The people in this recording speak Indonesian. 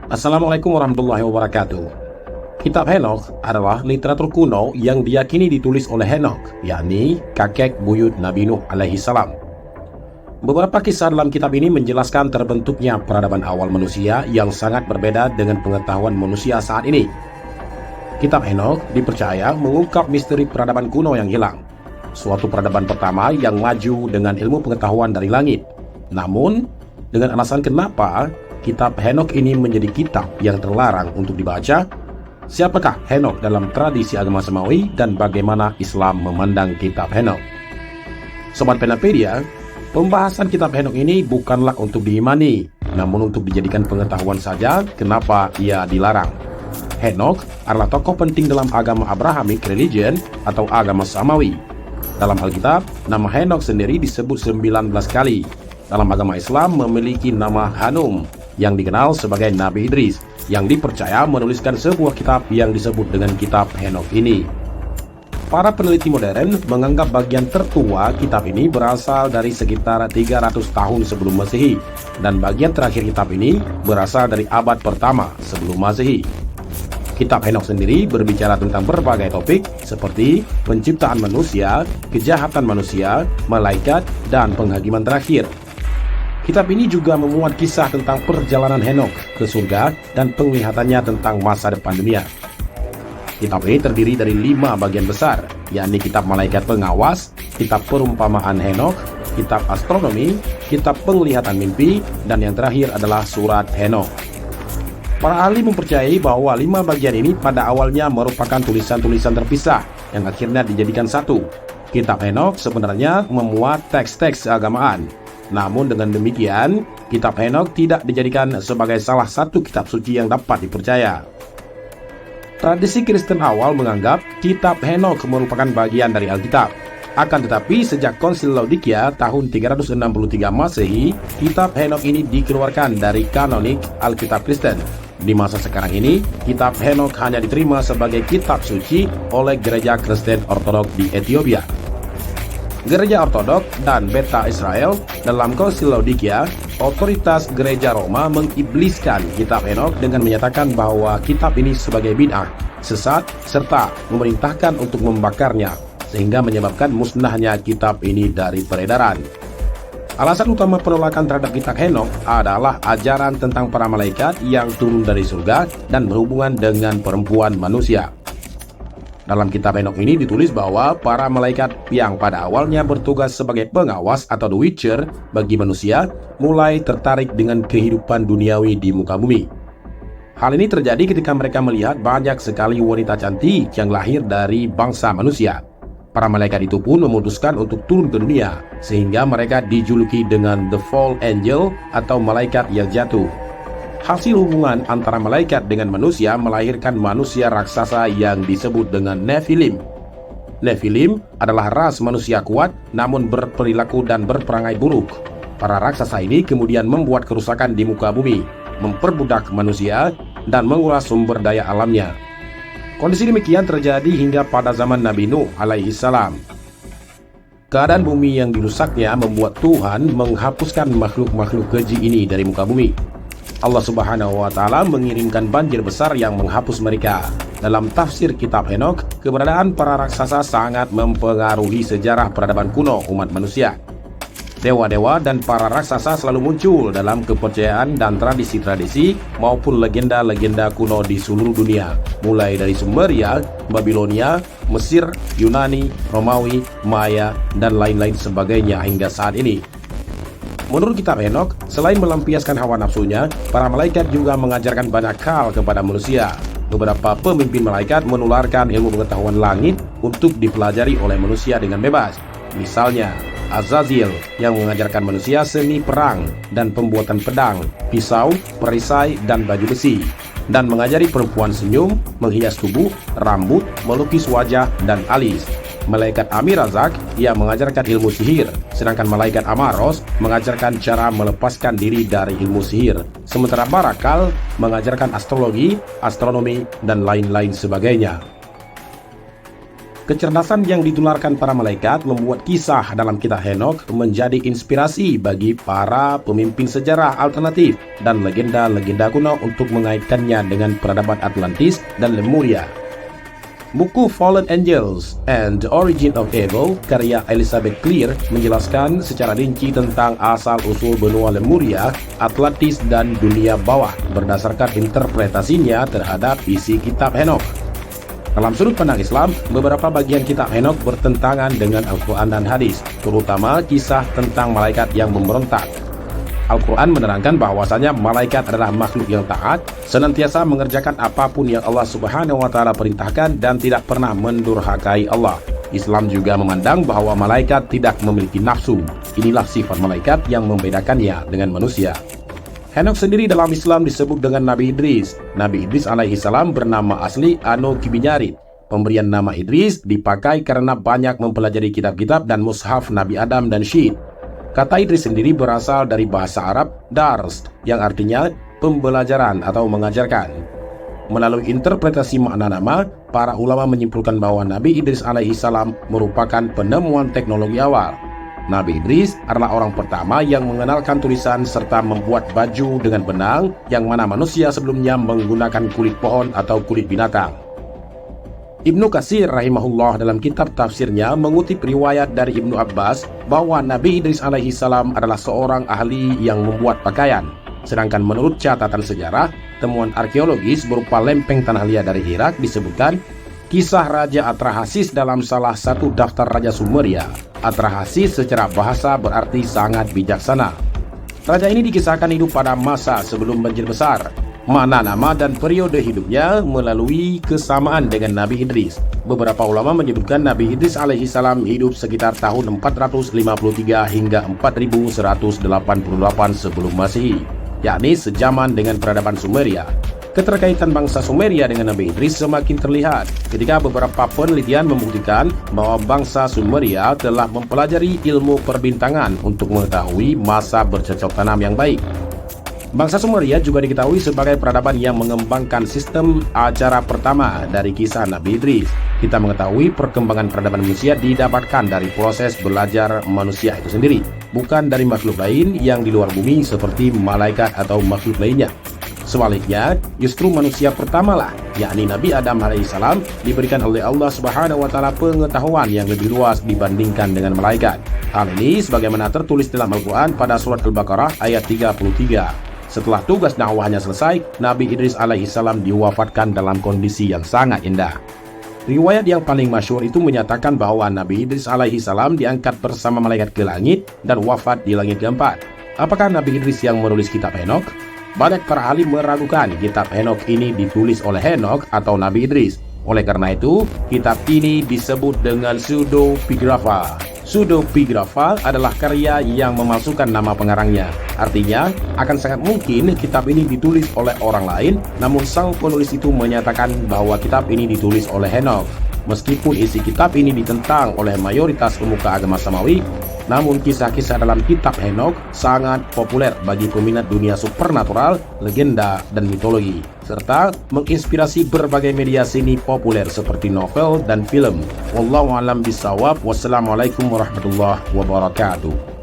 Assalamualaikum warahmatullahi wabarakatuh. Kitab Henokh adalah literatur kuno yang diyakini ditulis oleh Henokh, yakni kakek buyut Nabi Nuh alaihi salam. Beberapa kisah dalam kitab ini menjelaskan terbentuknya peradaban awal manusia yang sangat berbeda dengan pengetahuan manusia saat ini. Kitab Henokh dipercaya mengungkap misteri peradaban kuno yang hilang, suatu peradaban pertama yang maju dengan ilmu pengetahuan dari langit. Namun, dengan alasan kenapa kitab Henokh ini menjadi kitab yang terlarang untuk dibaca, siapakah Henokh dalam tradisi agama Samawi dan bagaimana Islam memandang kitab Henokh? Sobat Penapedia, pembahasan kitab Henokh ini bukanlah untuk diimani, namun untuk dijadikan pengetahuan saja kenapa ia dilarang. Henokh adalah tokoh penting dalam agama Abrahamic Religion atau agama Samawi. Dalam Alkitab, nama Henokh sendiri disebut 19 kali. Dalam agama Islam memiliki nama Hanum, yang dikenal sebagai Nabi Idris, yang dipercaya menuliskan sebuah kitab yang disebut dengan kitab Henokh ini. Para peneliti modern menganggap bagian tertua kitab ini berasal dari sekitar 300 tahun sebelum Masehi, dan bagian terakhir kitab ini berasal dari abad pertama sebelum Masehi. Kitab Henokh sendiri berbicara tentang berbagai topik seperti penciptaan manusia, kejahatan manusia, malaikat, dan penghakiman terakhir. Kitab ini juga memuat kisah tentang perjalanan Henokh ke surga dan penglihatannya tentang masa depan dunia. Kitab ini terdiri dari 5 bagian besar, yakni kitab malaikat pengawas, kitab perumpamaan Henokh, kitab astronomi, kitab penglihatan mimpi, dan yang terakhir adalah surat Henokh. Para ahli mempercayai bahwa 5 bagian ini pada awalnya merupakan tulisan-tulisan terpisah yang akhirnya dijadikan satu. Kitab Henokh sebenarnya memuat teks-teks keagamaan. Namun dengan demikian, kitab Henokh tidak dijadikan sebagai salah satu kitab suci yang dapat dipercaya. Tradisi Kristen awal menganggap kitab Henokh merupakan bagian dari Alkitab. Akan tetapi sejak Konsil Laodikia tahun 363 Masehi, kitab Henokh ini dikeluarkan dari kanonik Alkitab Kristen. Di masa sekarang ini, kitab Henokh hanya diterima sebagai kitab suci oleh gereja Kristen Ortodok di Ethiopia. Gereja Ortodok dan Beta Israel dalam Konsil Laodikia, otoritas gereja Roma mengibliskan kitab Henokh dengan menyatakan bahwa kitab ini sebagai bid'ah, sesat, serta memerintahkan untuk membakarnya, sehingga menyebabkan musnahnya kitab ini dari peredaran. Alasan utama penolakan terhadap kitab Henokh adalah ajaran tentang para malaikat yang turun dari surga dan berhubungan dengan perempuan manusia. Dalam kitab Henokh ini ditulis bahwa para malaikat yang pada awalnya bertugas sebagai pengawas atau the watcher bagi manusia mulai tertarik dengan kehidupan duniawi di muka bumi. Hal ini terjadi ketika mereka melihat banyak sekali wanita cantik yang lahir dari bangsa manusia. Para malaikat itu pun memutuskan untuk turun ke dunia, sehingga mereka dijuluki dengan the fall angel atau malaikat yang jatuh. Hasil hubungan antara malaikat dengan manusia melahirkan manusia raksasa yang disebut dengan Nephilim. Nephilim adalah ras manusia kuat namun berperilaku dan berperangai buruk. Para raksasa ini kemudian membuat kerusakan di muka bumi, memperbudak manusia, dan menguras sumber daya alamnya. Kondisi demikian terjadi hingga pada zaman Nabi Nuh alaihi salam. Keadaan bumi yang dirusaknya membuat Tuhan menghapuskan makhluk-makhluk keji ini dari muka bumi. Allah Subhanahu wa Ta'ala mengirimkan banjir besar yang menghapus mereka. Dalam tafsir kitab Henokh, keberadaan para raksasa sangat mempengaruhi sejarah peradaban kuno umat manusia. Dewa-dewa dan para raksasa selalu muncul dalam kepercayaan dan tradisi-tradisi maupun legenda-legenda kuno di seluruh dunia, mulai dari Sumeria, Babilonia, Mesir, Yunani, Romawi, Maya, dan lain-lain sebagainya hingga saat ini. Menurut kitab Henokh, selain melampiaskan hawa nafsunya, para malaikat juga mengajarkan banyak hal kepada manusia. Beberapa pemimpin malaikat menularkan ilmu pengetahuan langit untuk dipelajari oleh manusia dengan bebas. Misalnya, Azazel yang mengajarkan manusia seni perang dan pembuatan pedang, pisau, perisai, dan baju besi, dan mengajari perempuan senyum, menghias tubuh, rambut, melukis wajah, dan alis. Malaikat Amirazak yang mengajarkan ilmu sihir, sedangkan malaikat Amaros mengajarkan cara melepaskan diri dari ilmu sihir. Sementara Barakal mengajarkan astrologi, astronomi, dan lain-lain sebagainya. Kecerdasan yang ditularkan para malaikat membuat kisah dalam kitab Henokh menjadi inspirasi bagi para pemimpin sejarah alternatif dan legenda-legenda kuno untuk mengaitkannya dengan peradaban Atlantis dan Lemuria. Buku Fallen Angels and the Origin of Evil karya Elizabeth Clear menjelaskan secara rinci tentang asal-usul benua Lemuria, Atlantis, dan dunia bawah berdasarkan interpretasinya terhadap isi kitab Henokh. Dalam sudut pandang Islam, beberapa bagian kitab Henokh bertentangan dengan Al-Quran dan hadis, terutama kisah tentang malaikat yang memberontak. Al-Quran menerangkan bahwasanya malaikat adalah makhluk yang taat, senantiasa mengerjakan apapun yang Allah Subhanahu wa Ta'ala perintahkan dan tidak pernah mendurhakai Allah. Islam juga memandang bahwa malaikat tidak memiliki nafsu. Inilah sifat malaikat yang membedakannya dengan manusia. Henokh sendiri dalam Islam disebut dengan Nabi Idris. Nabi Idris alaihi salam bernama asli Anu Kibinyarit. Pemberian nama Idris dipakai karena banyak mempelajari kitab-kitab dan mushaf Nabi Adam dan Syed. Kata Idris sendiri berasal dari bahasa Arab dars, yang artinya pembelajaran atau mengajarkan. Melalui interpretasi makna nama, para ulama menyimpulkan bahwa Nabi Idris alaihi salam merupakan penemuan teknologi awal. Nabi Idris adalah orang pertama yang mengenalkan tulisan serta membuat baju dengan benang, yang mana manusia sebelumnya menggunakan kulit pohon atau kulit binatang. Ibnu Katsir rahimahullah dalam kitab tafsirnya mengutip riwayat dari Ibnu Abbas bahwa Nabi Idris alaihi salam adalah seorang ahli yang membuat pakaian. Sedangkan menurut catatan sejarah, temuan arkeologis berupa lempeng tanah liat dari Irak disebutkan kisah Raja Atrahasis dalam salah satu daftar Raja Sumeria. Atrahasis secara bahasa berarti sangat bijaksana. Raja ini dikisahkan hidup pada masa sebelum banjir besar. Makna nama dan periode hidupnya melalui kesamaan dengan Nabi Idris. Beberapa ulama menyebutkan Nabi Idris alaihi salam hidup sekitar tahun 453 hingga 4188 sebelum Masehi, yakni sejaman dengan peradaban Sumeria. Keterkaitan bangsa Sumeria dengan Nabi Idris semakin terlihat ketika beberapa penelitian membuktikan bahwa bangsa Sumeria telah mempelajari ilmu perbintangan untuk mengetahui masa bercocok tanam yang baik. Bangsa Sumeria juga diketahui sebagai peradaban yang mengembangkan sistem acara pertama dari kisah Nabi Idris. Kita mengetahui perkembangan peradaban manusia didapatkan dari proses belajar manusia itu sendiri, bukan dari makhluk lain yang di luar bumi seperti malaikat atau makhluk lainnya. Sebaliknya, justru manusia pertamalah, yakni Nabi Adam alaihissalam, diberikan oleh Allah Subhanahu wa Ta'ala pengetahuan yang lebih luas dibandingkan dengan malaikat. Hal ini sebagaimana tertulis dalam Al-Quran pada surat Al-Baqarah ayat 33. Setelah tugas dakwahnya selesai, Nabi Idris alaihissalam diwafatkan dalam kondisi yang sangat indah. Riwayat yang paling masyhur itu menyatakan bahwa Nabi Idris alaihissalam diangkat bersama malaikat ke langit dan wafat di langit keempat. Apakah Nabi Idris yang menulis kitab Henokh? Banyak para ahli meragukan kitab Henokh ini ditulis oleh Henokh atau Nabi Idris. Oleh karena itu, kitab ini disebut dengan pseudepigrapha. Pseudepigrapha adalah karya yang memalsukan nama pengarangnya. Artinya, akan sangat mungkin kitab ini ditulis oleh orang lain, namun sang penulis itu menyatakan bahwa kitab ini ditulis oleh Henokh. Meskipun isi kitab ini ditentang oleh mayoritas pemuka agama Samawi, namun kisah-kisah dalam kitab Henokh sangat populer bagi peminat dunia supernatural, legenda, dan mitologi, serta menginspirasi berbagai media seni populer seperti novel dan film. Wallahu a'lam bishawab. Wassalamualaikum warahmatullahi wabarakatuh.